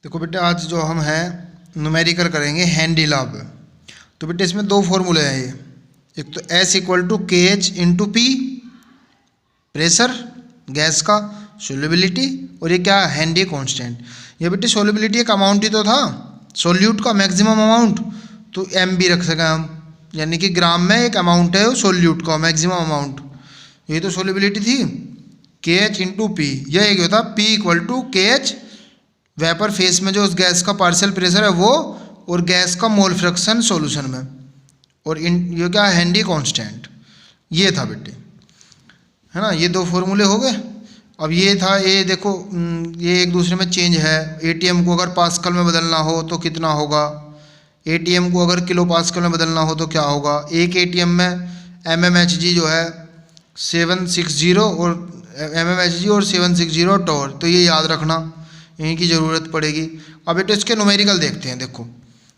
देखो बेटे, आज जो हम हैं न्यूमेरिकल करेंगे हैंडी लॉ पे। तो बेटे इसमें दो फॉर्मूले हैं ये, एक तो S इक्वल टू के H into P pressure gas का सोल्यूबिलिटी, और ये क्या हैंडी कांस्टेंट। ये बेटे सोल्यूबिलिटी एक अमाउंट ही तो था सोल्यूट का मैक्सिमम अमाउंट, तो एम भी रख सकें हम, यानी कि ग्राम में एक अमाउंट है वो सोल्यूट का मैक्सिमम अमाउंट। ये तो सोल्यूबिलिटी थी के एच इंटू पी, यह एक होता पी इक्वल टू के एच वेपर फेस में जो उस गैस का पार्शियल प्रेशर है वो, और गैस का मोल फ्रैक्शन सॉल्यूशन में, और ये क्या हैंडी कांस्टेंट। ये था बेटे, है ना, ये दो फॉर्मूले हो गए। अब ये था, ये देखो ये एक दूसरे में चेंज है। एटीएम को अगर पास्कल में बदलना हो तो कितना होगा, एटीएम को अगर किलो पास्कल में बदलना हो तो क्या होगा। एक एटीएम में एमएमएचजी जो है 760 और एमएमएचजी और 760 टॉर, तो ये याद रखना, यहीं की ज़रूरत पड़ेगी। अब बेटे इसके न्यूमेरिकल देखते हैं। देखो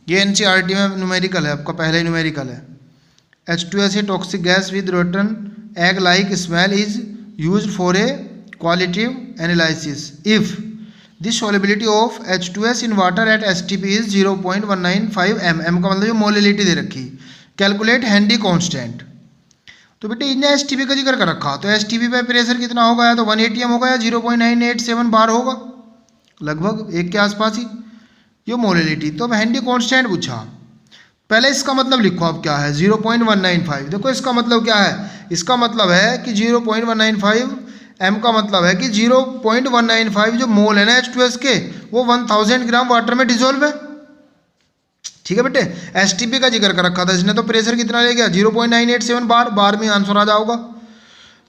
ये एनसीईआरटी में न्यूमेरिकल है, आपका पहला ही न्यूमेरिकल है। H2S a toxic gas with rotten egg like smell is used for a qualitative analysis if the solubility of H2S in water at STP is 0.195 m का मतलब ये मोलिलिटी दे रखी। कैलकुलेट हैंडी कांस्टेंट। तो बेटे इन्हें STP का जिक्र कर रखा, तो STP पे प्रेशर कितना होगा, या तो 180 m होगा या 0.987 बार होगा, लगभग एक के आसपास ही ये मोलिलिटी। तो अब हैंडी कांस्टेंट पूछा, पहले इसका मतलब लिखो आप क्या है 0.195। देखो इसका मतलब क्या है, इसका मतलब है कि 0.195 m का मतलब है कि 0.195 जो मोल है ना H2S के, वो 1000 ग्राम वाटर में डिजोल्व है। ठीक है बेटे, STP का जिक्र कर रखा था इसने, तो प्रेशर कितना ले गया 0.987 बार, बार में आंसर आ जाओगा।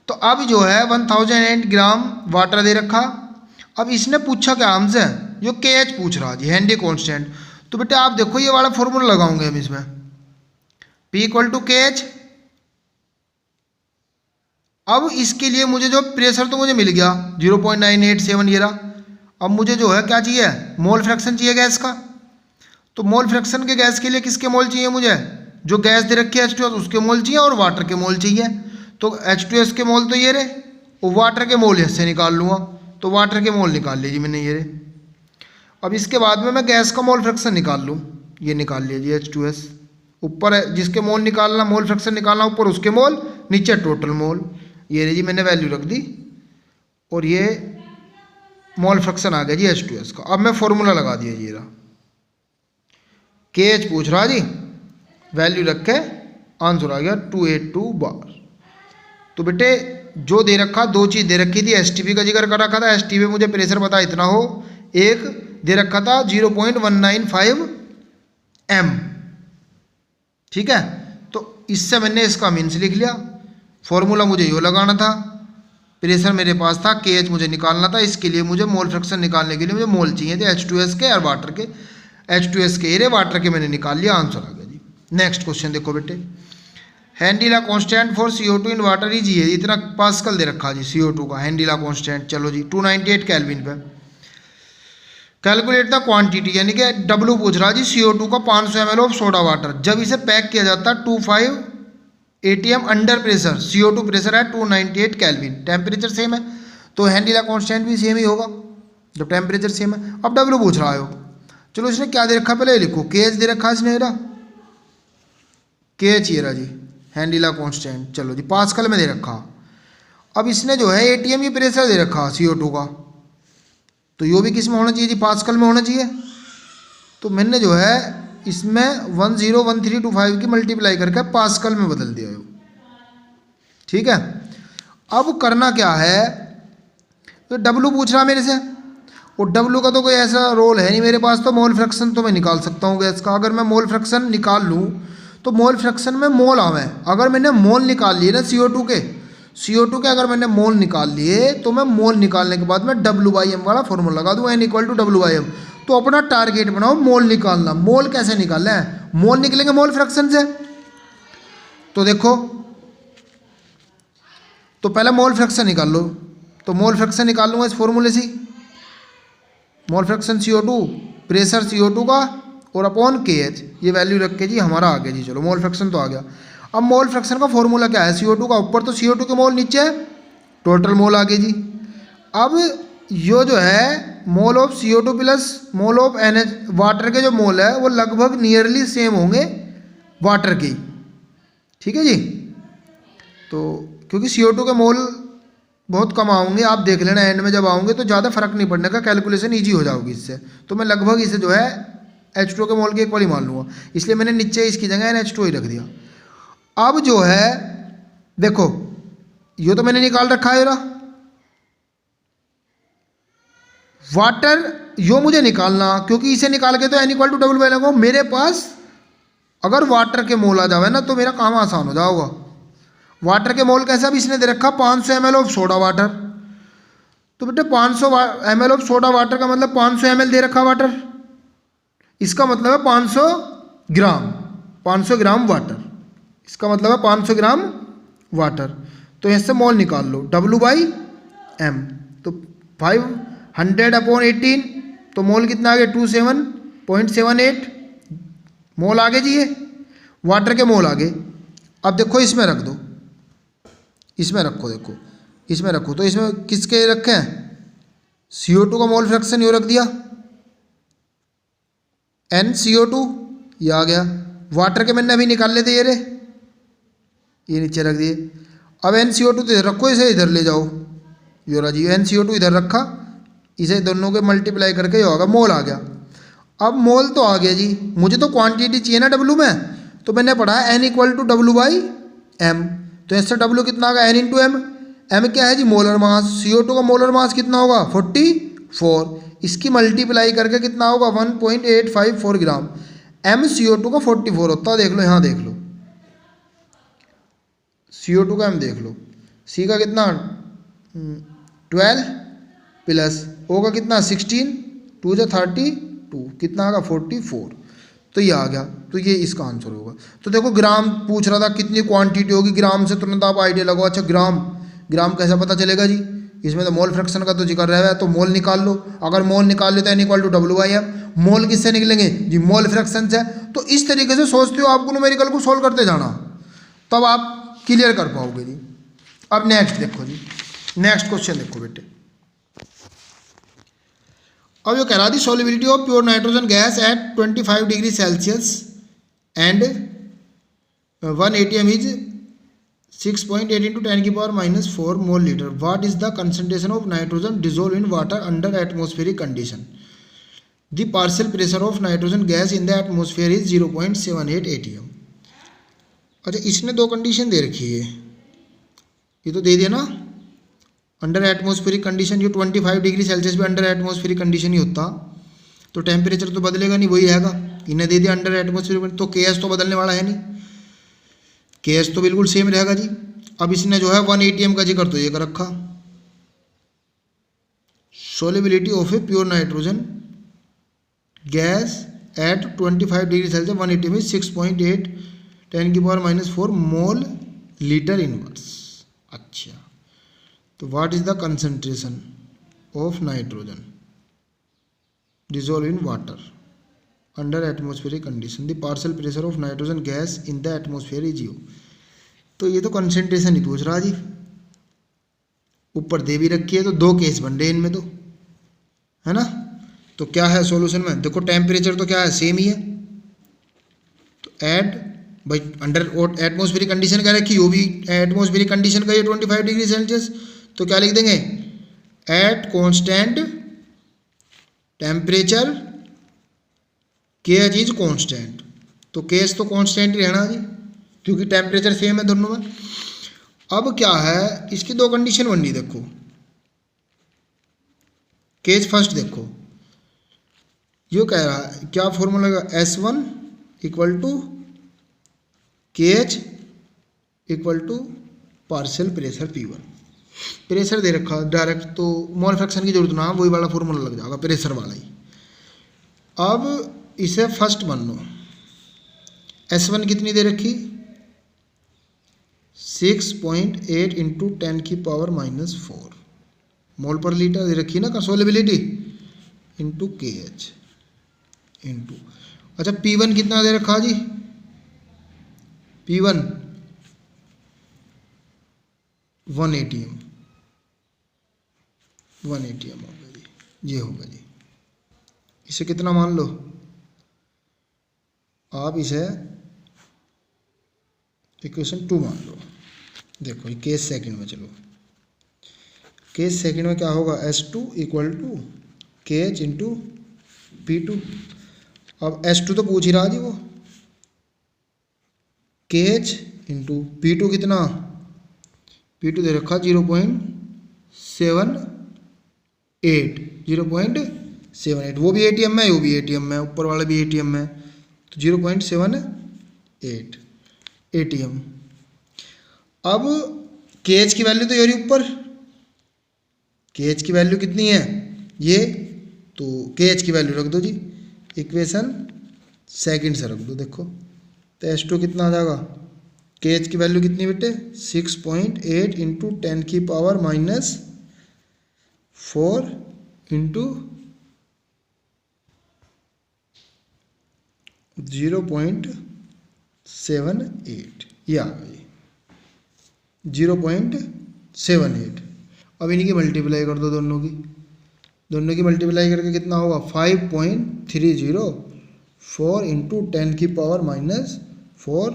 तो अब जो है 1008 ग्राम वाटर दे रखा। अब इसने पूछा क्या हमसे, जो के एच पूछ रहा जी हैंडी कांस्टेंट। तो बेटे आप देखो ये वाला फॉर्मूला लगाओगे हम इसमें, P इक्वल टू के एच। अब इसके लिए मुझे जो प्रेशर तो मुझे मिल गया 0.987 ये रहा। अब मुझे जो है क्या चाहिए, मोल फ्रैक्शन चाहिए गैस का। तो मोल फ्रैक्शन के गैस के लिए किसके मोल चाहिए मुझे, जो गैस दे रखी है H2S उसके मोल चाहिए, और वाटर के मोल चाहिए। तो H2S के मोल तो ये रहे, और वाटर के मोल इससे निकाल लूँगा, तो वाटर के मोल निकाल लीजिए मैंने ये रहे। अब इसके बाद में मैं गैस का मोल फ्रैक्शन निकाल लूँ, ये निकाल लीजिए H2S ऊपर है, जिसके मोल निकालना, मोल फ्रैक्शन निकालना ऊपर उसके मोल, नीचे टोटल मोल। ये रही जी, मैंने वैल्यू रख दी, और ये मोल फ्रैक्शन आ गया जी H2S का। अब मैं फॉर्मूला लगा दिया जी, रहा के एच पूछ रहा जी, वैल्यू रख के आंसर आ गया 282 बार। तो बेटे जो दे रखा, दो चीज़ दे रखी थी, STP का जिक्र कर रखा था, STP मुझे प्रेशर पता इतना हो, एक दे रखा था 0.195 m। ठीक है, तो इससे मैंने इसका मीन्स लिख लिया। फॉर्मूला मुझे यो लगाना था, प्रेशर मेरे पास था, के एच मुझे निकालना था, इसके लिए मुझे मोल फ्रैक्शन निकालने के लिए मुझे मोल चाहिए थे H2S के और वाटर के। H2S के एरे वाटर के मैंने निकाल लिया, आंसर आ गया जी। नेक्स्ट क्वेश्चन देखो बेटे, handy law constant for CO2 in water is ये, इतना पास्कल दे रखा जी CO2 का हैंडी लॉ कांस्टेंट। चलो जी 298 केल्विन पे कैलकुलेट द क्वांटिटी, यानी कि W पूछ रहा जी CO2 का 500 ml ऑफ सोडा वाटर, जब इसे पैक किया जाता है 25 ATM under pressure, CO2 pressure है 298 केल्विन, टेम्परेचर सेम है, तो हैंडी लॉ कांस्टेंट भी सेम ही होगा जब टेम्परेचर सेम है। अब W पूछ रहा है, चलो इसने क्या दे रखा पहले लिखो, के एच दे रखा इसने, के एच ये रहा जी हैंडी लॉ कांस्टेंट। चलो जी पास्कल में दे रखा। अब इसने जो है ATM की प्रेशर दे रखा CO2 का, तो यो भी किस में होना चाहिए जी, पास्कल में होना चाहिए। तो मैंने जो है इसमें 101325 की मल्टीप्लाई करके पास्कल में बदल दिया। ठीक है, अब करना क्या है, तो W पूछ रहा मेरे से, और W का तो कोई ऐसा रोल है नहीं मेरे पास, तो मोल फ्रैक्शन तो मैं निकाल सकता हूँ गैस का। अगर मैं मोल फ्रैक्शन निकाल लूँ तो मोल फ्रैक्शन में मोल आवे, अगर मैंने मोल निकाल लिए ना CO2 के अगर मैंने मोल निकाल लिए, तो मैं मोल निकालने के बाद में W/m वाला फॉर्मूला लगा दूँ, N इक्वल टू W/m। तो अपना टारगेट बनाओ मोल निकालना। मोल कैसे निकालना है, मोल निकलेंगे मोल फ्रैक्शन से। तो देखो, तो पहले मोल फ्रैक्शन निकाल लो, तो मोल फ्रैक्शन निकाल लूँगा इस फॉर्मूले से, mole fraction CO2 pressure CO2 का और अपॉन के एच, ये वैल्यू रख के जी हमारा आ गया जी। चलो मोल फ्रैक्शन तो आ गया। अब मोल फ्रैक्शन का फॉर्मूला क्या है, CO2 का ऊपर तो CO2 के मोल, नीचे टोटल मोल आ गए जी। अब यो जो है mole of CO2 plus mole of NH water के जो मोल है वो लगभग नियरली सेम होंगे वाटर के, ठीक है जी। तो क्योंकि CO2 के मोल बहुत कम आएंगे, आप देख लेना एंड में जब आऊँगे तो ज़्यादा फर्क नहीं पड़ने का, कैलकुलेशन ईजी हो जाओगी इससे। तो मैं लगभग इसे जो है H2O के मोल के इक्वल ही मान लूँगा, इसलिए मैंने नीचे इसकी जगह NH2 ही रख दिया। अब जो है देखो ये तो मैंने निकाल रखा है ना वाटर, यो मुझे निकालना, क्योंकि इसे निकाल के तो N equal to double by लगाओ। मेरे पास अगर वाटर के मोल आ जावे ना तो मेरा काम आसान हो जाएगा। वाटर के मोल कैसा, भी इसने दे रखा 500 ml ऑफ सोडा वाटर, तो बेटे 500 ml ऑफ सोडा वाटर का मतलब 500 ml दे रखा वाटर, इसका मतलब है 500 ग्राम, 500 ग्राम वाटर, इसका मतलब है 500 ग्राम वाटर। तो इससे मोल निकाल लो W/m, तो 500/18, तो मोल कितना आ गया 27.78 मोल आगे जी, ये वाटर के मोल आगे। अब देखो इसमें रख दो, इसमें रखो, देखो इसमें रखो, तो इसमें किसके रखे हैं CO2 का मोल फ्रैक्शन, यो रख दिया NCO2, ये आ गया। वाटर के मैंने अभी निकाल लेते ये रे, ये नीचे रख दिए। अब NCO2 तो इधर रखो, इसे इधर ले जाओ, यो राजी NCO2 इधर रखा, इसे दोनों के मल्टीप्लाई करके ये होगा मोल आ गया। अब मोल तो आ गया जी, मुझे तो क्वांटिटी चाहिए ना W में, तो मैंने पढ़ा N इक्वल टू W/m, तो इससे W कितना होगा N इंटू M, M क्या है जी मोलर मास, CO2 का मोलर मास कितना होगा 44, इसकी मल्टीप्लाई करके कितना होगा 1.854 ग्राम। MCO2 का 44 होता है, देख लो यहाँ देख लो, CO2 का M देख लो, C का कितना 12 प्लस O का कितना 16, 2 जा 32, कितना आएगा 44, तो ये आ गया, तो ये इसका आंसर होगा। तो देखो ग्राम पूछ रहा था कितनी क्वांटिटी होगी, ग्राम से तुरंत आप आइडिया लगाओ। अच्छा ग्राम कैसा पता चलेगा जी, इसमें तो मोल फ्रैक्शन का तो जिक्र रहा है, तो मोल निकाल लो। अगर मोल निकाल लो तो N इक्वल टू W/m, मोल किससे निकलेंगे जी मोल फ्रैक्शन से। तो इस तरीके से सोचते हो आपको न्यूमेरिकल को सोल्व करते जाना, तब आप क्लियर कर पाओगे जी। अब नेक्स्ट देखो जी, नेक्स्ट क्वेश्चन देखो बेटे। अब ये कह रहा थी solubility of pure nitrogen gas at 25 degree Celsius and 1 ATM is 6.8 into 10 की power -4 mole litre. What is the concentration of nitrogen dissolve in water under atmospheric condition. The partial pressure of nitrogen gas in the atmosphere is 0.78 ATM। अच्छा इसने दो condition दे रखी है, ये तो दे दिया ना अंडर एटमोस्फेरिक कंडीशन, जो 25 डिग्री सेल्सियस पे अंडर एटमोस्फेरिक कंडीशन ही होता, तो टेम्परेचर तो बदलेगा नहीं, वही रहेगा। इन्हें दे दिया अंडर एटमोस्फेरिक, तो KS तो बदलने वाला है नहीं, KS तो बिल्कुल सेम रहेगा जी। अब इसने जो है 1 ATM का जिक्र तो ये कर रखा, solubility of a pure nitrogen gas at 25 degree Celsius 1 ATM is 6.8 10 की पावर -4 मोल लीटर इनवर्स। अच्छा तो what is the concentration of nitrogen dissolve in water under atmospheric condition, the partial pressure of nitrogen gas in the atmosphere is 0। तो ये तो concentration ही पूछ रहा जी, ऊपर दे भी रखी है, तो दो केस बन रहे इनमें तो, है ना। तो क्या है सॉल्यूशन में, देखो टेम्परेचर तो क्या है सेम ही है, तो ऐड भाई अंडर एटमोस्फेरिक कंडीशन क्या रखी, वो भी एटमोस्फेरिक कंडीशन का ये 25 डिग्री सेल्सियस, तो क्या लिख देंगे at constant temperature KH is constant, तो केस तो कॉन्स्टेंट ही रहना जी क्योंकि टेम्परेचर सेम है दोनों में। अब क्या है इसकी दो कंडीशन बननी, देखो केस फर्स्ट देखो, यो कह रहा है क्या फॉर्मूला लगा S1 equal to KH equal to partial pressure P1, pressure दे रखा डायरेक्ट, तो मोल फ्रैक्शन की जरूरत ना, वही वाला फॉर्मूला लग जाएगा प्रेशर वाला ही। अब इसे फर्स्ट मान लो, S1 कितनी दे रखी 6.8 इंटू 10 की पावर -4 मोल पर लीटर दे रखी ना का सोलिबिलिटी इंटू KH इंटू, अच्छा P1 कितना दे रखा जी, P1 1 ATM हो गया जी। ये होगा जी। इसे कितना मान लो आप, इसे इक्वेशन 2 मान लो। देखो ये केस सेकंड में, चलो केस सेकंड में क्या होगा, S2 इक्वल टू के एच इंटू P2। अब S2 तो पूछ ही रहा जी वो, के एच इंटू P2 कितना, P2 दे रखा 0.78, 0.78, वो भी ATM में, वो भी ATM में, ऊपर वाला भी ATM में, तो 0.78 ATM। अब के एच की वैल्यू तो ये रही ऊपर, के एच की वैल्यू कितनी है ये, तो के एच की वैल्यू रख दो जी, इक्वेशन सेकंड से रख दो। देखो तो S2 कितना आ जाएगा, के एच की वैल्यू कितनी बेटे 6.8 इंटू 10 की पावर -4 इंटू 0.78, ये आ गई 0.78। अब इन्हीं की मल्टीप्लाई कर दो, दोनों की मल्टीप्लाई करके कितना होगा 5.304 इंटू 10 की पावर -4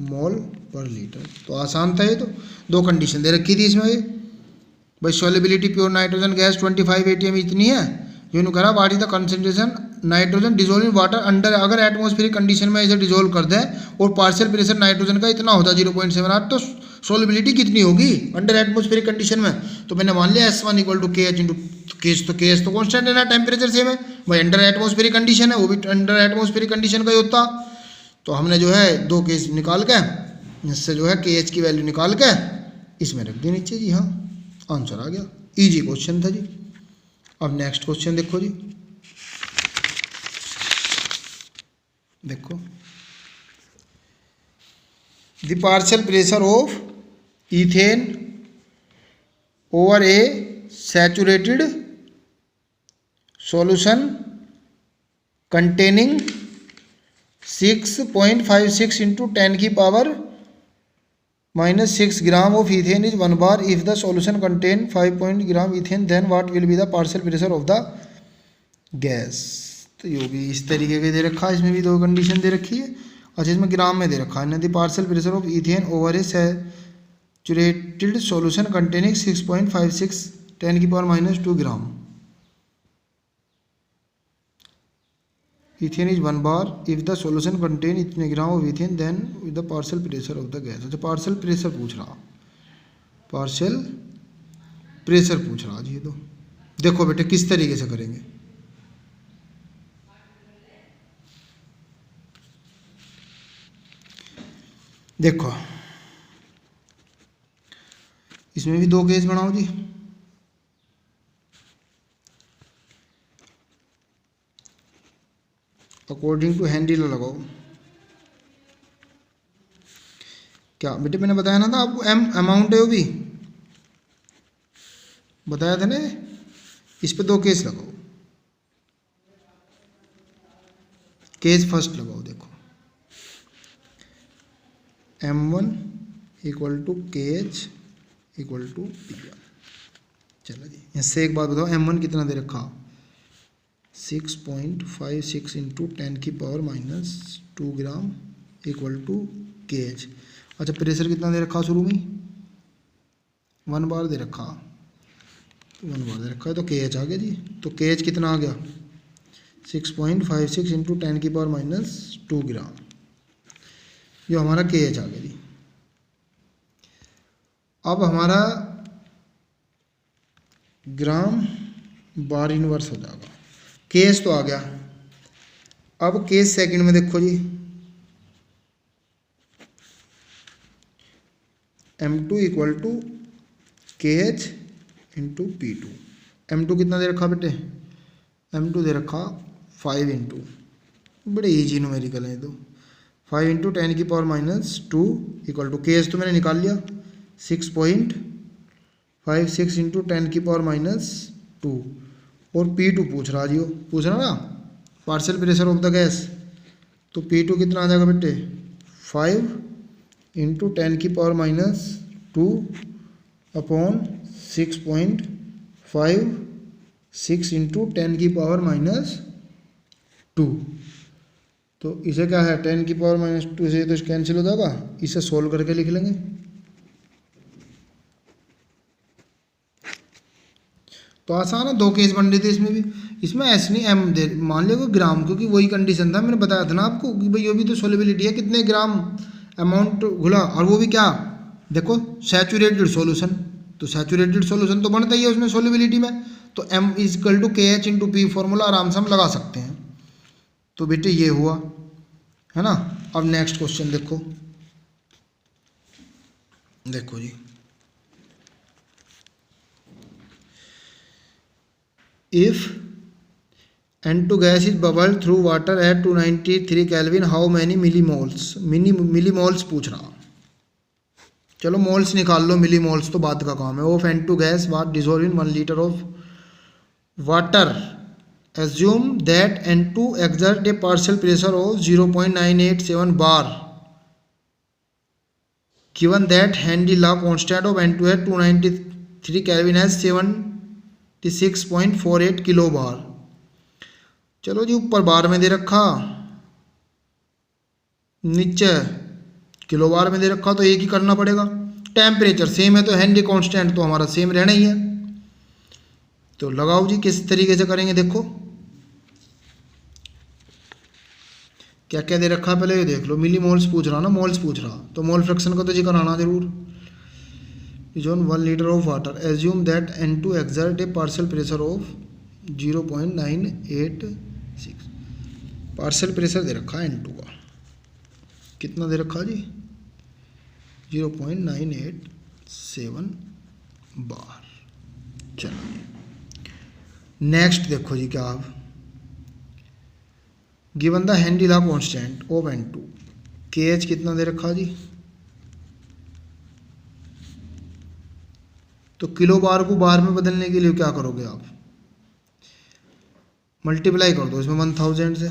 मोल पर लीटर। तो आसान था ये, तो दो कंडीशन दे रखी थी इसमें भाई, solubility pure nitrogen gas 25 ATM इतनी है, यूँ करा what is the concentration nitrogen dissolve in water under, अगर एटमॉस्फेरिक कंडीशन में इसे डिजोल्व कर दें और पार्शियल प्रेशर नाइट्रोजन का इतना होता 0.78, तो सॉल्युबिलिटी कितनी होगी अंडर एटमॉस्फेरिक कंडीशन में। तो मैंने मान लिया S1 इक्वल टू के एच इंटू केस, तो केस तो कॉन्स्टेंट है ना, टेम्परेचर सेम है भाई, अंडर एटमॉस्फेरिक कंडीशन है, वो भी अंडर एटमॉस्फेरिक कंडीशन का ही होता। तो हमने जो है दो केस निकाल के, इससे जो है के एच की वैल्यू निकाल के इसमें रख दी नीचे जी। हाँ आंसर आ गया, इजी क्वेश्चन था जी। अब नेक्स्ट क्वेश्चन देखो जी, देखो the partial pressure of ethane over a saturated solution containing 6.56 into 10 की power -6 gram of ethane is 1 bar, if the solution contain 5 gram ethane then what will be the partial pressure of the gas. तो ये भी इस तरीके के दे रखा है, इसमें भी दो कंडीशन दे रखी है। अच्छा इसमें ग्राम में दे रखा है, the partial pressure of ethane over a saturated solution containing 6.56 10 की power -2 gram ethane is 1 bar, if the solution contain इतने gram of ethane then with the partial pressure of the gas. अच्छा पार्शियल प्रेशर पूछ रहा, partial pressure पूछ रहा जी। तो देखो बेटे किस तरीके से करेंगे, देखो इसमें भी दो केस बनाओ जी। अकॉर्डिंग टू हेनरी लॉ लगाओ। क्या बेटे मैंने बताया ना था आपको, एम अमाउंट है वो भी बताया था ना, इस पे दो केस लगाओ। केस फर्स्ट लगाओ, देखो M1 इक्वल टू के एच इक्वल टू P1। चलो जी इससे एक बात बताओ, M1 कितना दे रखा 6.56 इंटू 10 की पावर -2 ग्राम इक्वल टू के एच। अच्छा प्रेशर कितना दे रखा शुरू में 1 बार दे रखा, 1 बार दे रखा है, तो के एच आ गया जी। तो के एच कितना आ गया 6.56 इंटू 10 की पावर -2 ग्राम, जो हमारा के एच आ गया जी। अब हमारा ग्राम बार इनवर्स हो जाएगा, केस तो आ गया। अब केस सेकंड में देखो जी, M2 इक्वल टू के एच इंटू P2। M2 कितना दे रखा बेटे, M2 दे रखा 5 इंटू, बड़े ईजी न्यूमेरिकल है तो 5 इंटू 10 की पावर -2 इक्वल टू, केस तो मैंने निकाल लिया 6.56 इंटू 10 की पावर -2, और P2 पूछ रहा जी, वो पूछ रहा ना partial pressure of the gas. तो P2 कितना आ जाएगा बेटे 5 इंटू 10 की पावर -2 अपॉन 6.56 6 इंटू 10⁻²। तो इसे क्या है 10⁻², से तो कैंसिल हो जाएगा, इसे सोल्व करके लिख लेंगे। तो आसान है, 2 केस बन रहे थे इसमें भी। इसमें एस नहीं एम दे मान लिया ग्राम, क्योंकि वही कंडीशन था, मैंने बताया था ना आपको कि भाई ये भी तो सोलेबिलिटी है, कितने ग्राम अमाउंट घुला, और वो भी क्या देखो सैचुरेटेड सॉल्यूशन। तो सैचुरेटेड सॉल्यूशन तो बनता ही है उसमें सोलेबिलिटी में, तो m इजकल टू के एच इंटू पी फॉर्मूला आराम से हम लगा सकते हैं। तो बेटे ये हुआ है ना। अब नेक्स्ट क्वेश्चन देखो, देखो जी, if N2 gas is bubbled through water at 293 Kelvin, how many millimoles? Millimoles पूछ रहा। चलो मोल्स निकाल लो, मिलीमोल्स तो बाद का काम है। Of N2 gas was dissolved in 1 liter of water. Assume that N2 exert a partial pressure of 0.987 bar. Given that Henry law constant of N2 at 293 Kelvin has 76.48 kilo बार। चलो जी, ऊपर बार में दे रखा, नीचे किलो बार में दे रखा, तो एक ही करना पड़ेगा। टेम्परेचर सेम है तो हेनरी कांस्टेंट तो हमारा सेम रहना ही है। तो लगाओ जी, किस तरीके से करेंगे देखो, क्या क्या दे रखा पहले ये देख लो। मिली मोल्स पूछ रहा ना, मोल्स पूछ रहा, तो मोल फ्रैक्शन का तो जिक्र आना जरूर। Is on 1 litre of water, assume that N2 exert a partial pressure of 0.986। Partial pressure दे रखा है N2 का, कितना दे रखा जी 0.987 बार। चलो नेक्स्ट देखो जी, क्या आप given the Henry law constant of N2, KH कितना दे रखा जी, तो किलो बार को बार में बदलने के लिए क्या करोगे आप, मल्टीप्लाई कर दो इसमें 1000 से।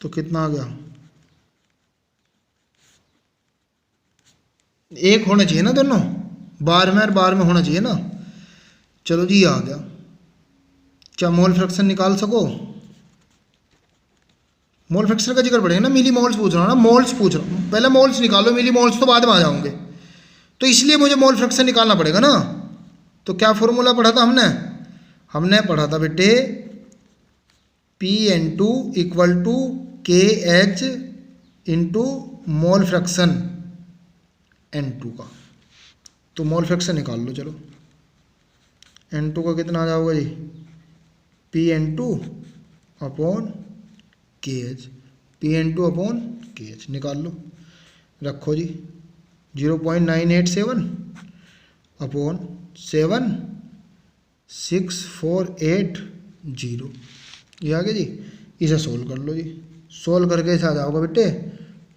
तो कितना आ गया, एक होना चाहिए ना दोनों, बार में और बार में होना चाहिए ना। चलो जी, आ गया। क्या मोल फ्रैक्शन निकाल सको, मोल फ्रैक्शन का जिक्र पड़ेगा ना। मिली मोल्स पूछ रहा हूँ ना, मोल्स पूछ रहा हूँ, पहले मोल्स निकालो, मिली मोल्स तो बाद में आ जाओगे, तो इसलिए मुझे मोल फ्रैक्शन निकालना पड़ेगा ना। तो क्या फॉर्मूला पढ़ा था हमने पढ़ा था बेटे PN2 equal to KH into mole fraction N2 का। तो मोल फ्रैक्शन निकाल लो, चलो N2 का कितना आ जाओगा जी, PN2 upon KH, PN2 upon KH निकाल लो, रखो जी 0.987 अपॉन 76480, ये आ गया जी। इसे सोल्व कर लो जी, सोल्व करके इसे आ जाओगा बेटे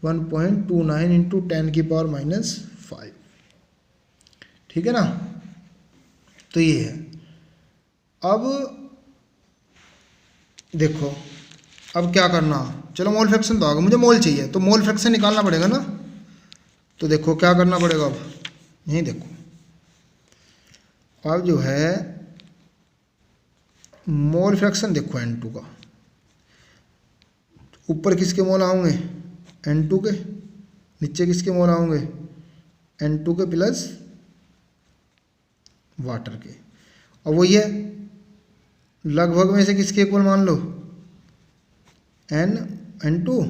1.29 इंटू 10⁻⁵। ठीक है ना। तो ये है। अब देखो, अब क्या करना, चलो मोल फ्रैक्शन तो आ गया, मुझे मोल चाहिए, तो मोल फ्रैक्शन निकालना पड़ेगा ना। तो देखो क्या करना पड़ेगा, अब यहीं देखो, अब जो है मोल फ्रैक्शन देखो N2 का, ऊपर किसके मोल आएंगे N2 के, नीचे किसके मोल आएंगे N2 के प्लस वाटर के। और वो ये लगभग में से किसके इक्वल मान लो, N2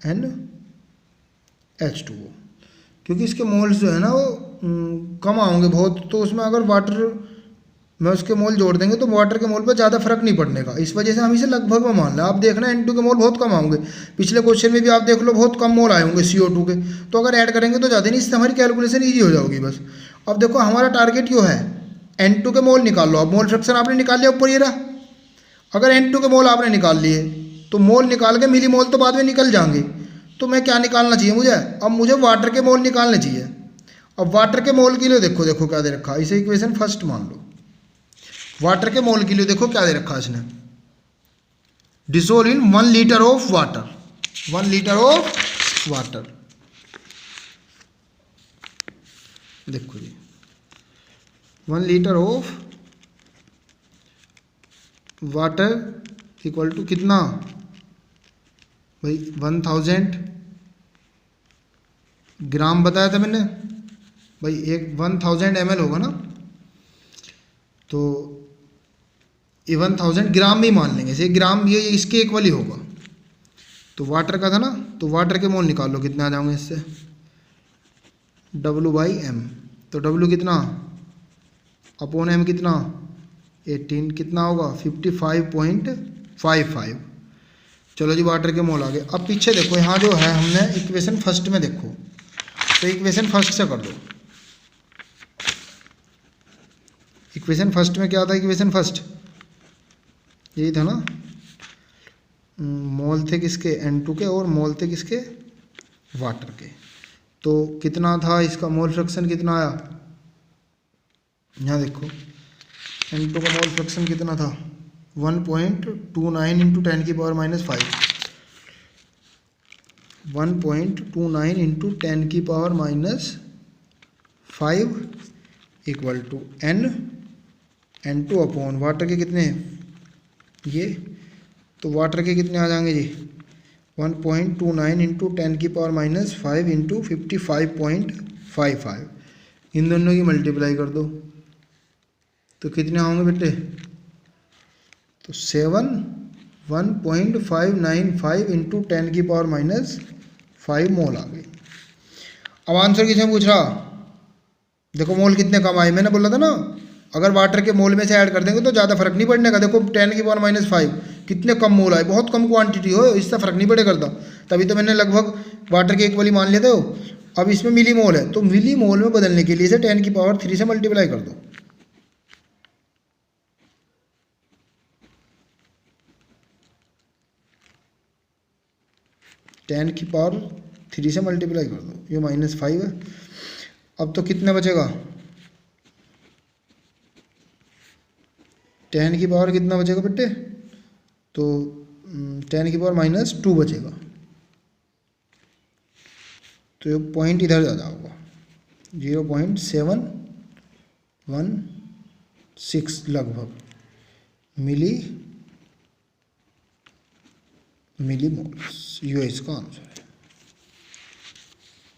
NH2, क्योंकि इसके मोल्स जो है ना वो कम आएंगे बहुत, तो उसमें अगर वाटर में उसके मोल जोड़ देंगे तो वाटर के मोल पर ज़्यादा फर्क नहीं पड़ने का, इस वजह से हम इसे लगभग में मान लें। आप देखना N2 के मोल बहुत कम आएंगे, पिछले क्वेश्चन में भी आप देख लो बहुत कम मोल आए होंगे CO2 के, तो अगर ऐड करेंगे तो ज़्यादा नहीं, इससे हमारी कैलकुलेशन ईजी हो जाएगी बस। अब देखो हमारा टारगेट क्यों है, N2 के मोल निकाल लो। अब मोल फ्रैक्शन आपने निकाल लिया, ऊपर ये रहा। अगर N2 के मोल आपने निकाल लिए तो मोल निकाल के मिली मोल तो बाद में निकल जाएंगे, तो मैं क्या निकालना चाहिए मुझे, अब मुझे वाटर के मोल निकालने चाहिए। अब वाटर के मोल के लिए देखो देखो क्या दे रखा, इसे इक्वेशन फर्स्ट मान लो। वाटर के मोल के लिए देखो क्या दे रखा इसने, dissolve in 1 litre of water, 1 litre of water. देखो जी 1 litre of water equal to कितना भाई 1000 ग्राम बताया था मैंने भाई, एक 1000 ml होगा ना, तो ये 1000 ग्राम भी मान लेंगे, जैसे ग्राम ये इसके इक्वल ही होगा। तो वाटर का था ना, तो वाटर के मोल निकाल लो कितने आ जाओगे इससे, W/m। तो W कितना अपॉन m कितना 18, कितना होगा 55.55। चलो जी वाटर के मोल आ गए। अब पीछे देखो, यहाँ जो है हमने इक्वेशन फर्स्ट में देखो, तो इक्वेशन फर्स्ट से कर दो। इक्वेशन फर्स्ट में क्या था, इक्वेशन फर्स्ट यही था ना, मोल थे किसके N2 के और मोल थे किसके वाटर के। तो कितना था इसका मोल फ्रैक्शन कितना आया, यहाँ देखो N2 का मोल फ्रैक्शन कितना था 1.29 इंटू 10 की पावर -5, 1.29 इंटू 10 की power -5 equal to N2 upon water के कितने ये, तो वाटर के कितने आ जाएंगे जी 1.29 इंटू 10 की पावर -5 इंटू 55.55, इन दोनों की मल्टीप्लाई कर दो तो कितने होंगे बेटे, तो 1.595 इंटू 10 की पावर -5 मोल आ गई। अब आंसर किसमें पूछ रहा, देखो मोल कितने कम आए, मैंने बोला था ना अगर वाटर के मोल में से ऐड कर देंगे तो ज़्यादा फर्क नहीं पड़ने का। देखो 10 की पावर -5 कितने कम मोल आए, बहुत कम क्वांटिटी हो, इससे फर्क नहीं पड़े करता, तभी तो मैंने लगभग वाटर के इक्वली मान लेते हो। अब इसमें मिली मोल है, तो मिली मोल में बदलने के लिए इसे 10 की पावर 3 से मल्टीप्लाई कर दो। टेन की पावर 3 से मल्टीप्लाई कर दो, ये -5 है। अब तो कितने बचेगा, 10 की पावर कितना बचेगा बेटे, तो 10 की पावर -2 बचेगा, तो ये पॉइंट इधर ज़्यादा होगा 0.716 लगभग मिलीमोल्स, ये इसका आंसर है।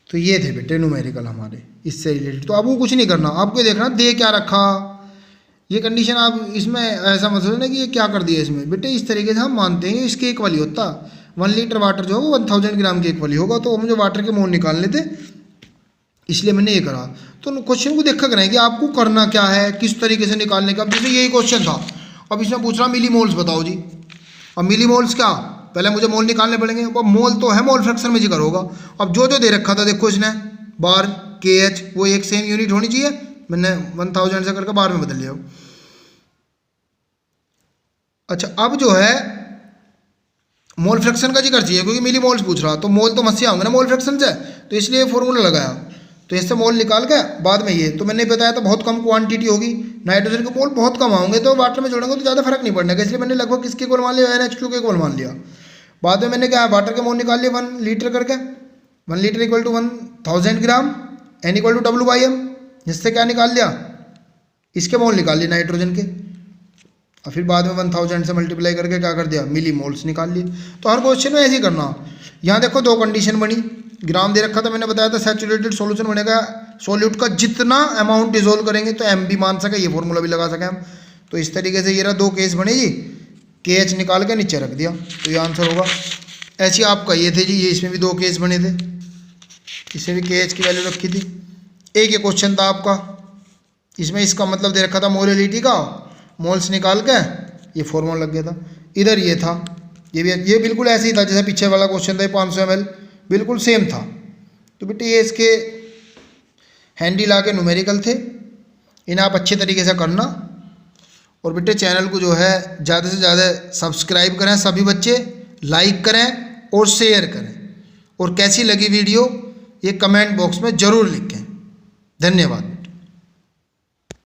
तो ये थे बेटे न्यूमेरिकल हमारे इससे रिलेटेड। तो अब वो कुछ नहीं करना, आपको देखना दे क्या रखा, ये कंडीशन आप इसमें ऐसा मत सोचना कि ये क्या कर दिया इसमें, बेटे इस तरीके से हम मानते हैं इसके इक्वल ही होता, 1 लीटर वाटर जो होगा 1000 ग्राम के इक्वल ही होगा, तो मुझे वाटर के मोल निकालने थे इसलिए मैंने ये करा। तो क्वेश्चन को देखा करें कि आपको करना क्या है, किस तरीके से निकालने का। अब जैसे यही क्वेश्चन था, अब इसमें पूछ रहा मिली मोल्स बताओ जी, अब मिली मोल्स क्या, पहले मुझे मोल निकालने पड़ेंगे, अब मोल तो है मोल फ्रैक्शन में जिक्र होगा। अब जो दे रखा था देखो इसने बार KH, वो एक सेम यूनिट होनी चाहिए, मैंने 1000 से करके बार में बदल लिया। अच्छा अब जो है मोल फ्रैक्शन का जिक्र चाहिए, क्योंकि मिली मोल्स पूछ रहा, तो मोल तो मस्से होंगे ना मोल फ्रैक्शन से, तो इसलिए फॉर्मूला लगाया। तो इससे मोल निकाल के बाद में ये, तो मैंने बताया था बहुत कम क्वांटिटी होगी, नाइट्रोजन के मोल बहुत कम होंगे, तो वाटर में जोड़ेंगे तो ज़्यादा फर्क नहीं पड़ने का, इसलिए मैंने लगभग किसके इक्वल मान लिया, NH2 के इक्वल मान लिया। बाद में मैंने क्या वाटर के मोल निकाल लिए 1 लीटर करके, 1 litre equal to 1000 gram, N equal to W/m, जिससे क्या निकाल लिया इसके मोल निकाल लिए नाइट्रोजन के, और फिर बाद में 1000 से मल्टीप्लाई करके क्या कर दिया मिली मोल्स निकाल लिए। तो हर क्वेश्चन में ऐसे ही करना। यहाँ देखो 2 कंडीशन बनी, ग्राम दे रखा था, मैंने बताया था सैचुरेटेड सॉल्यूशन बनेगा सॉल्यूट का जितना अमाउंट डिसोल्व करेंगे तो M भी मान सके, ये फॉर्मूला भी लगा सके हम। तो इस तरीके से ये रहा 2 केस बने जी, KH निकाल के नीचे रख दिया, तो ये आंसर होगा। ऐसे आपका ये थे जी, ये इसमें भी 2 केस बने थे, इसमें भी KH की वैल्यू रखी थी। एक ये क्वेश्चन था आपका, इसमें इसका मतलब दे रखा था मोलिलिटी का, मोल्स निकाल के ये फॉर्मूला लग गया था। इधर ये था, ये बिल्कुल ऐसे ही था जैसे पीछे वाला क्वेश्चन था, 500 ml बिल्कुल सेम था। तो बेटे ये इसके हैंडी ला के न्यूमेरिकल थे, इन्हें आप अच्छे तरीके से करना। और बेटे चैनल को जो है ज़्यादा से ज़्यादा सब्सक्राइब करें सभी बच्चे, लाइक करें और शेयर करें, और कैसी लगी वीडियो ये कमेंट बॉक्स में ज़रूर लिखें। धन्यवाद।